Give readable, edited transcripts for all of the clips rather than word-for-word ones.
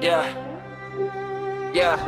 Yeah. Yeah.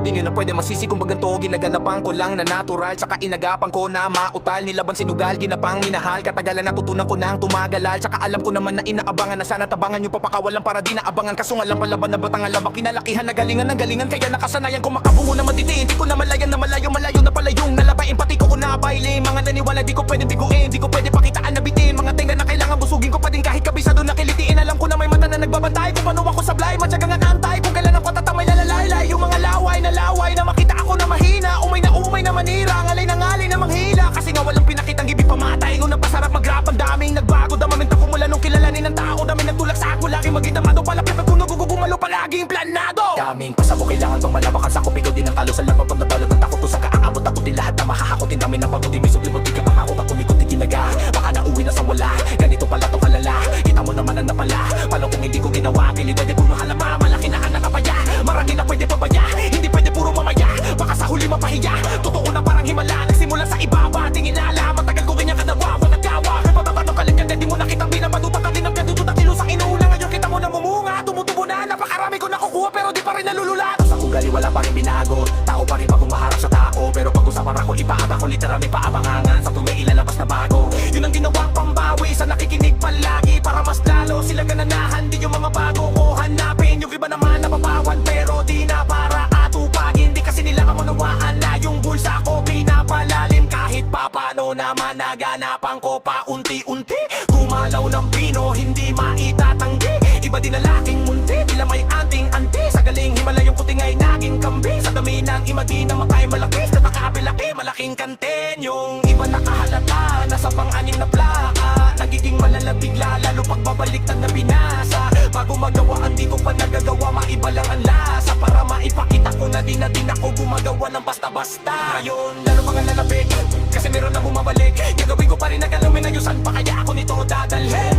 Di nyo na pwede masisi kung baganto ginaganapan ko lang na natural. Tsaka inagapan ko na mautal. Nilaban sinugal, ginapang minahal. Katagalan natutunan ko nang tumagalal. Tsaka alam ko naman na inaabangan na sana tabangan yung papakawalan para di naabangan. Kaso nga lang palaban na batang alabang kinalakihan na galingan ng galingan. Kaya nakasanayan ko makabungo na matiti. Di ko na malayan na malayo na pala yung nalabain. Pati ko nabaili mga naniwala di ko pwede biguin. Di ko pwede pakitaan na bitin. Mga tenga na kailangan busugin ko pa din kahit kabisado na kilitiin. Alam ko na may mata na nagbabantay kung paano ako sablay. Matyagang nakantay kung kailan ako tatamay lalalay. Yung mga laway na makita ako na mahina. Umay na manira. Ngalay na manghila. Kasi nga walang pinakitang ibig pamatay. Nung napasarap mag-rap ang daming nagbago. Damamenta ko mula nung kilalanin ng tao. Daming nagtulak sa ako. Lagi magitamado. Palapit at kung nagugumalo palaging planado. Daming pasabok kailangan tong malabakan sa kupikaw din ang talo. Sa laban pag natalot ng takot to sa kaabot. Takutin lahat na mahahakotin. Dami ng pagod. May sublimot di ka pangako. At kumikot di ginaga. Baka nauwi na sa wala. Ganito pala to kalala. Kita mo naman ang napala. Paano kung hindi ko ginawa? Pili pwede kung mahalama. Malaki na anak kapaya. Marami na pwede pabaya. Hindi pwede puro mamaya. Baka sa huli mapahiya. Totoo na parang himala. Nagsimula sa ibaba. Tingin ala. Matagal ko ganyan kanawa. Nagkawa. Pababano ka lang yan. Di mo nakitang binabadutak. Ang dinang gandudutak. Nilusang inuula. Ngayon kita mo na mumunga. Tumutubo na. Napakarami ko nakukuha. Pero di pa rin nalululat. Sa ugali wala pa rin binago. Tao pa rin pag umaharap sa tao. Pero pag usapan ako ipaabang ko. Literal may paabangangan. Sa tuloy ilalabas na bago. Yun ang ginawang pambawi. Sa nakikinig palagi. Para mas lalo sila gananahan. Di yung mga bago ko hanapin. Yung iba naman napapawan. Pero di na para atupagin. Di kasi nila kamunawaan na yung bulsa ko pinapalalim. Kahit papano naman naganapan ko paunti-unti. Gumalaw ng pino, hindi maitatanggi. Iba din na laking munti, tila may anting-anti. Sa galing Himalayong puting ay naging kambing. Sa dami ng imagi na matay malakis. Natakapilaki, malaking kanten. Yung iba nakahalata, nasa pang-anim na plaka. Nagiging malalabigla, lalo pagbabaliktad na binasa. Bago magawa, hindi ko pa nagagawa. Maiba lang ang lasa para maipakita ko na din ako gumagawa ng basta-basta. Ngayon, lalo mga lalapit, kasi meron na bumabalik. Gagawin ko pa rin nagalamin na yung saan pa kaya ako nito dadalhin.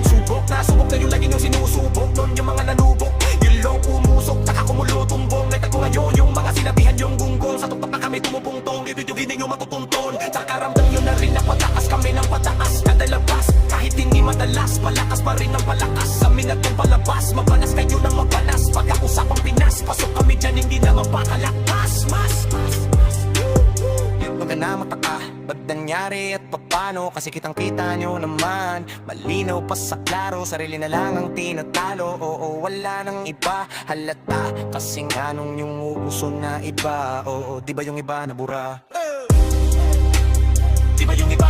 Subok na yung lagi yung sinusubok. Nun yung mga nanubok, yung low umusok. Saka kumulotumbong, naitag ko ngayon yung mga sinabihan yung gunggong. Sa tuktok na kami tumupungtong, dito-dito yung matutunton. Sa karamdam nyo na rin na patakas kami ng pataas. Kadalabas, kahit hindi madalas, palakas pa rin ang palakas. Kami na itong palabas, mabalas kayo ng mabalas. Pagkausapang Pinas, pasok kami dyan, hindi na mapakalakas. Huwag ka na mataka, ba't nangyari at papano? Kasi kitang kita nyo naman, malinaw pa sa klaro. Sarili na lang ang tinatalo, oo wala nang iba. Halata, kasi nga nung yung uso na iba. Oo, di ba yung iba nabura? Di ba yung iba